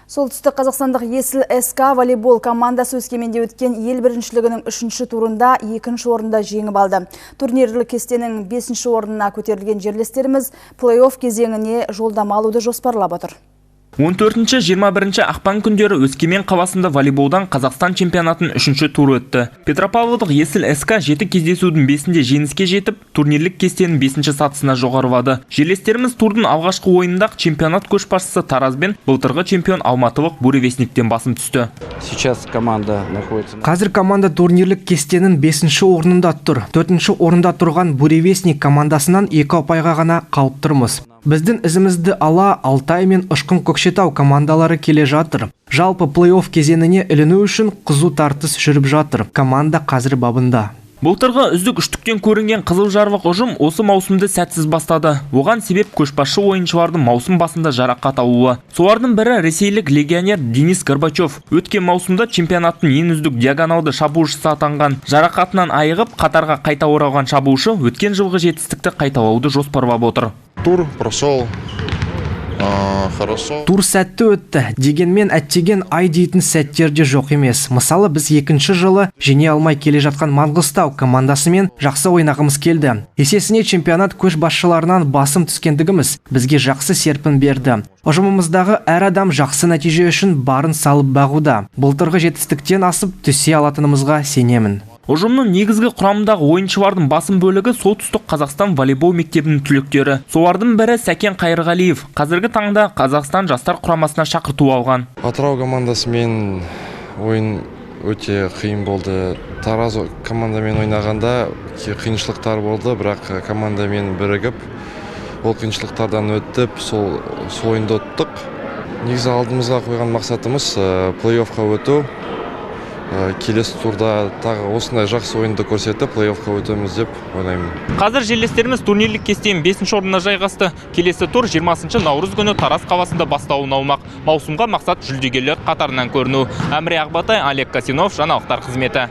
Солтүстік Қазақстандық Есіл СК волейбол командасы Өскеменде өткен ел біріншілігінің 3-ші турында 2-ші орында жеңіп алды. Турнирлік кестенің 5-ші орнына көтерілген жерлестеріміз плей-офф кезеңіне жолдама алуды жоспарлап отыр. 14-21 ақпан күндері Өскемен қаласында волейболдан Қазақстан чемпионатының 3-ші туры өтті. Петропавлдық Есіл СК 7 кездесудің 5-інде жеңіске жетіп, турнирлік кестенің 5-ші сатысына жоғарылады. Жерлестеріміз турдың алғашқы ойында чемпионат көшбасшысы Таразбен былтырғы чемпион алматылық Буревестниктен басым түсті. Қазір команда турнирлік кестенің 5-ші орнында тұр. 4-ші орында тұрған Буревестник командасынан 2 ұпайға ғана қалып тұрмыз. Біздің ізімізді ала Алтай мен Ұшқын Көкшетау командалары келе жатыр. Жалпы плей-офф кезеңіне іліну үшін қызу тартыс жүріп жатыр. Команда қазір бабында. Былтырғы үздік үштіктен көрінген қызыл жарвық ұжым осы маусымды сәтсіз бастады. Оған себеп көшбасшы ойыншылардың маусым басында жарақат алуы. Солардың бірі ресейлік легионер Денис Горбачев. Өткен маусымда чемпионаттың ең үздік диагоналды шабуылшысы атанған. Жарақатынан айығып, қатарға қайта оралған шабуылшы өткен жылғы жетістікті қайталауды жоспарлап отыр. Тур прошел хорошо. Тур сәтті өтті. Дегенмен әттеген ай дейтін сәттерде жоқ емес. Мысалы, біз 2-ші жылы жеңе алмай келе жатқан Маңғыстау командасымен жақсы ойнағымыз келді. Есесіне чемпионат көшбасшыларынан басым түскендігіміз бізге жақсы серпін берді. Ұжымымыздағы әр адам жақсы нәтиже үшін барын салып бағуда. Былтырғы жетістіктен асып түсе алатынымызға сенемін. Ұжымның негізгі құрамындағы ойыншылардың басым бөлігі Солтүстік Қазақстан волейбол мектебінің түлектері. Солардың бірі Сәкен Қайырғалиев. Қазіргі таңда Қазақстан жастар құрамасына шақырту алған. Атырау командасымен ойын өте қиын болды. Тараз командамен ойнағанда қиыншылықтар болды, бірақ командамен бірігіп, ол қиыншылықтардан өтіп, сол ойынды ұттық. Негізі алдымызға қойған мақсатымыз плей-оффқа өту. Келесі турда тағы осындай жақсы ойынды көрсетіп, плей-оффқа өтеміз деп ойлаймын. Қазір жерлестеріміз турнирлік кестенің 5-ші орнына жайғасты. Келесі тур 20 наурыз күні Тараз қаласында бастауын алмақ. Маусымға мақсат жүлдегерлер қатарынан көріну. Әміре Ақбатай, Олег Касинов, жаңалықтар қызметі.